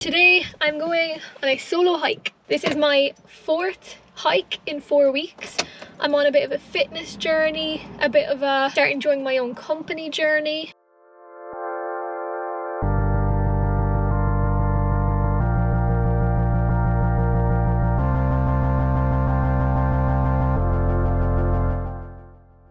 Today I'm going on a solo hike. This is my 4th hike in 4 weeks. I'm on a bit of a fitness journey, a bit of a start enjoying my own company journey.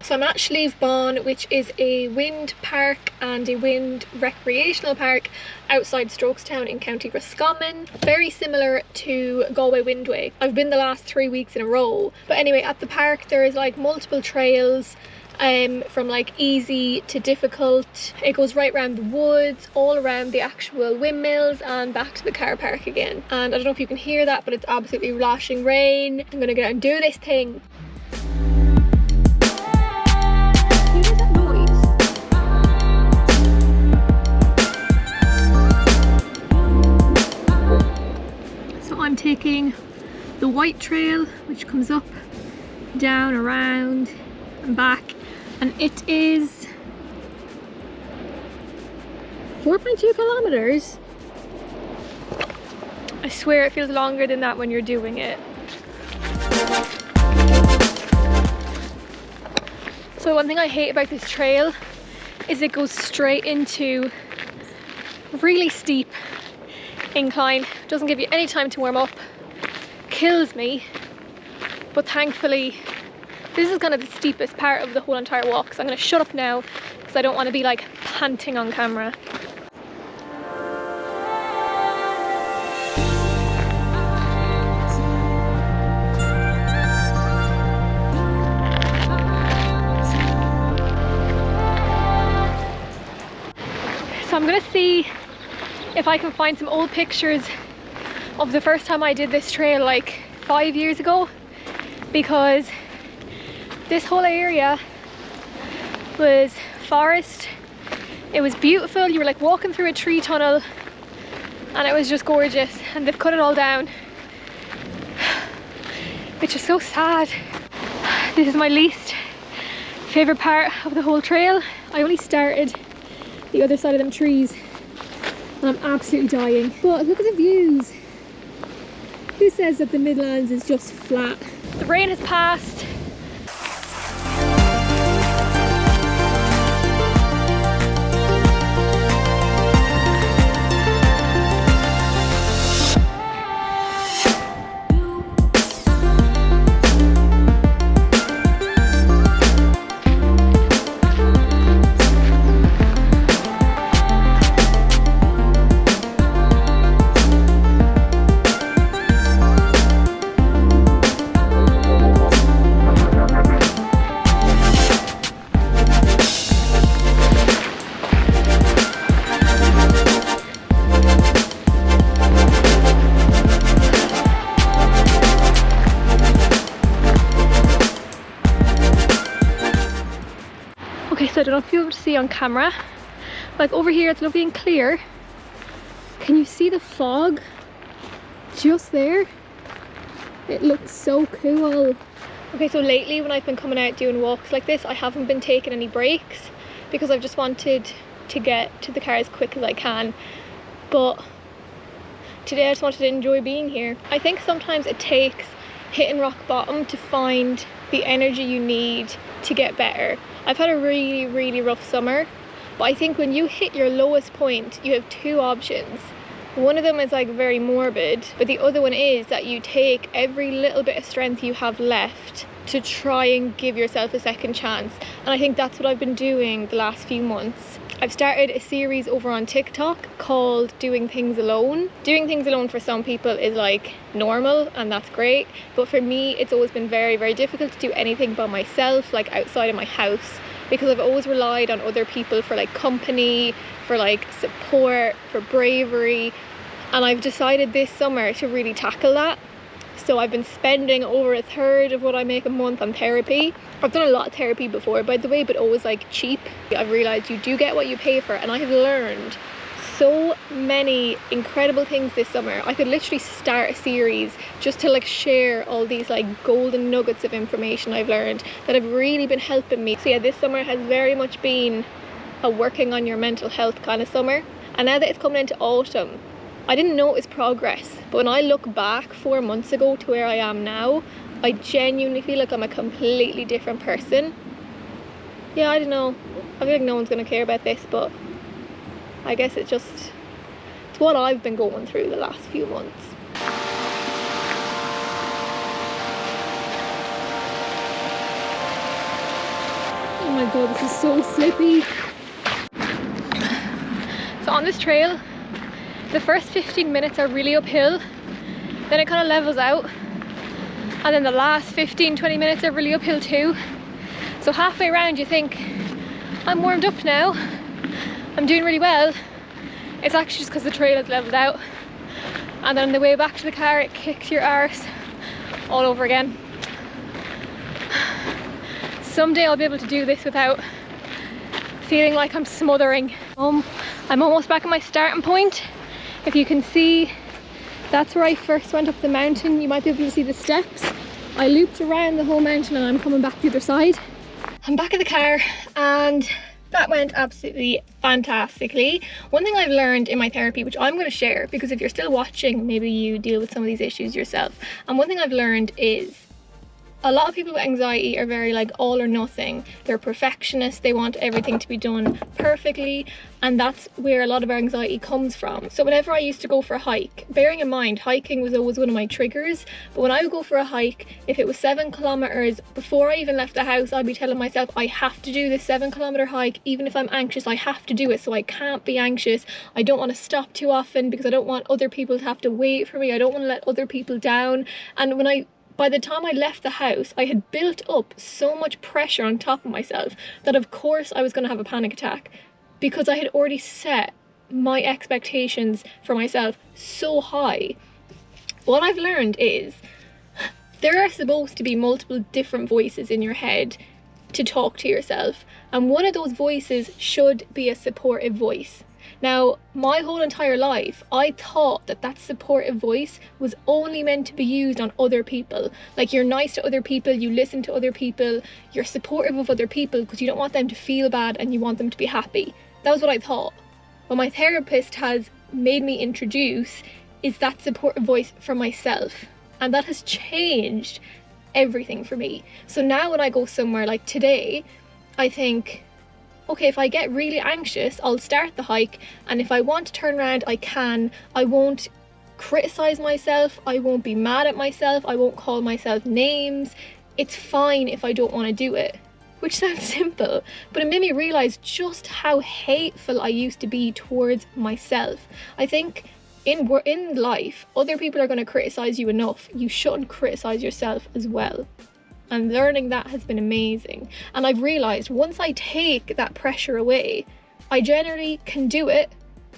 So I'm at Slieve Bon, which is a wind park and a wind recreational park outside Strokestown in County Roscommon. Very similar to Galway Windway. I've been the last 3 weeks in a row. But anyway, at the park there is like multiple trails from like easy to difficult. It goes right around the woods, all around the actual windmills and back to the car park again. And I don't know if you can hear that, but it's absolutely lashing rain. I'm gonna get out and do this thing. I'm taking the white trail, which comes up, down, around and back, and it is 4.2 kilometers. I swear it feels longer than that when you're doing it. So one thing I hate about this trail is it goes straight into really steep incline, doesn't give you any time to warm up, kills me. But thankfully this is kind of the steepest part of the whole entire walk, so I'm going to shut up now because I don't want to be like panting on camera. So I'm going to see if I can find some old pictures of the first time I did this trail like 5 years ago, because this whole area was forest. It was beautiful. You were like walking through a tree tunnel and it was just gorgeous, and they've cut it all down, which is so sad. This is my least favorite part of the whole trail. I only started the other side of them trees and I'm absolutely dying. But look at the views. Who says that the Midlands is just flat? The rain has passed. Okay, so I don't know if you'll be able to see on camera, like over here it's lovely and clear. Can you see the fog just there? It looks so cool. Okay, so lately when I've been coming out doing walks like this, I haven't been taking any breaks because I've just wanted to get to the car as quick as I can. But today I just wanted to enjoy being here. I think sometimes it takes hitting rock bottom to find the energy you need to get better. I've had a really rough summer, but I think when you hit your lowest point, you have two options. One of them is like very morbid, but the other one is that you take every little bit of strength you have left to try and give yourself a second chance. And I think that's what I've been doing the last few months. I've started a series over on TikTok called Doing Things Alone. Doing things alone for some people is like normal and that's great, but for me it's always been very difficult to do anything by myself, like outside of my house, because I've always relied on other people for like company, for like support, for bravery, and I've decided this summer to really tackle that. So I've been spending over a third of what I make a month on therapy. I've done a lot of therapy before, by the way, but always like cheap. I've realized you do get what you pay for, and I have learned so many incredible things this summer. I could literally start a series just to like share all these like golden nuggets of information I've learned that have really been helping me. So yeah, this summer has very much been a working on your mental health kind of summer. And now that it's coming into autumn, I didn't notice progress, but when I look back 4 months ago to where I am now, I genuinely feel like I'm a completely different person. Yeah, I don't know. I feel like no one's gonna care about this, but I guess it's what I've been going through the last few months. Oh my god, this is so slippy. So on this trail, the first 15 minutes are really uphill, then it kind of levels out, and then the last 15-20 minutes are really uphill too. So halfway around you think, I'm warmed up now, I'm doing really well. It's actually just because the trail has leveled out, and then on the way back to the car it kicks your arse all over again. Someday I'll be able to do this without feeling like I'm smothering. I'm almost back at my starting point. If you can see, that's where I first went up the mountain. You might be able to see the steps. I looped around the whole mountain and I'm coming back the other side. I'm back in the car and that went absolutely fantastically. One thing I've learned in my therapy, which I'm going to share, because if you're still watching, maybe you deal with some of these issues yourself. And one thing I've learned is a lot of people with anxiety are very like all or nothing. They're perfectionists, they want everything to be done perfectly, and that's where a lot of our anxiety comes from. So whenever I used to go for a hike, bearing in mind hiking was always one of my triggers, but when I would go for a hike, if it was 7 kilometers, before I even left the house, I'd be telling myself, I have to do this 7-kilometer hike. Even if I'm anxious, I have to do it, so I can't be anxious. I don't want to stop too often because I don't want other people to have to wait for me. I don't want to let other people down. And by the time I left the house, I had built up so much pressure on top of myself that of course I was going to have a panic attack, because I had already set my expectations for myself so high. What I've learned is there are supposed to be multiple different voices in your head to talk to yourself, and one of those voices should be a supportive voice. Now, my whole entire life, I thought that supportive voice was only meant to be used on other people. Like, you're nice to other people, you listen to other people, you're supportive of other people because you don't want them to feel bad and you want them to be happy. That was what I thought. What my therapist has made me introduce is that supportive voice for myself. And that has changed everything for me. So now when I go somewhere like today, I think, okay, if I get really anxious, I'll start the hike, and if I want to turn around, I can. I won't criticize myself, I won't be mad at myself, I won't call myself names. It's fine if I don't want to do it. Which sounds simple, but it made me realize just how hateful I used to be towards myself. I think in life, other people are going to criticize you enough. You shouldn't criticize yourself as well. And learning that has been amazing. And I've realised once I take that pressure away, I generally can do it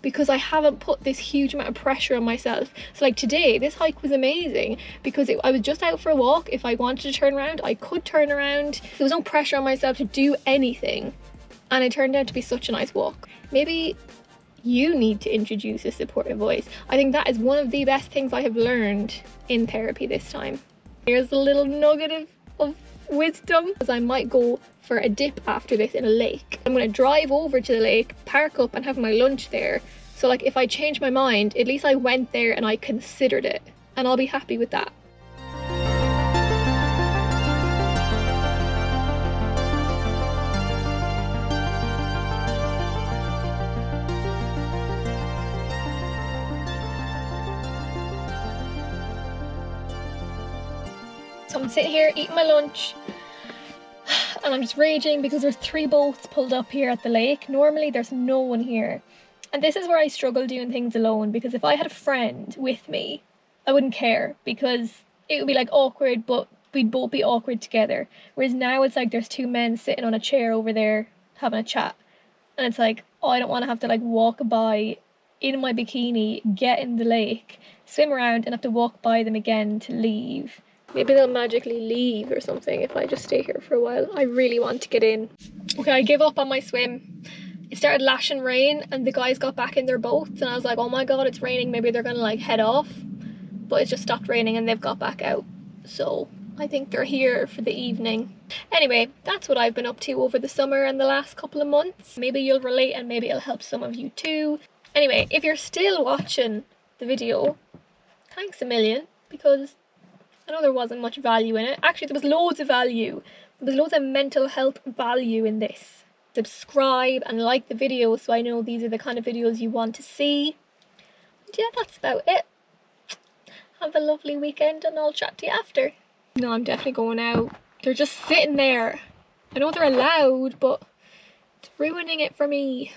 because I haven't put this huge amount of pressure on myself. So like today, this hike was amazing because I was just out for a walk. If I wanted to turn around, I could turn around. There was no pressure on myself to do anything. And it turned out to be such a nice walk. Maybe you need to introduce a supportive voice. I think that is one of the best things I have learned in therapy this time. Here's a little nugget of wisdom, because I might go for a dip after this in a lake. I'm going to drive over to the lake, park up and have my lunch there. So like if I change my mind, at least I went there and I considered it, and I'll be happy with that. So I'm sitting here eating my lunch and I'm just raging because there's 3 boats pulled up here at the lake. Normally there's no one here. And this is where I struggle doing things alone, because if I had a friend with me, I wouldn't care because it would be like awkward, but we'd both be awkward together. Whereas now it's like there's 2 men sitting on a chair over there having a chat. And it's like, oh, I don't want to have to like walk by in my bikini, get in the lake, swim around and have to walk by them again to leave. Maybe they'll magically leave or something if I just stay here for a while. I really want to get in. Okay, I give up on my swim. It started lashing rain and the guys got back in their boats and I was like, oh my god, it's raining. Maybe they're gonna like head off. But it's just stopped raining and they've got back out. So I think they're here for the evening. Anyway, that's what I've been up to over the summer and the last couple of months. Maybe you'll relate and maybe it'll help some of you too. Anyway, if you're still watching the video, thanks a million, because I know there wasn't much value in it. Actually, there was loads of value. There was loads of mental health value in this. Subscribe and like the video so I know these are the kind of videos you want to see. And yeah, that's about it. Have a lovely weekend and I'll chat to you after. No, I'm definitely going out. They're just sitting there. I know they're allowed, but it's ruining it for me.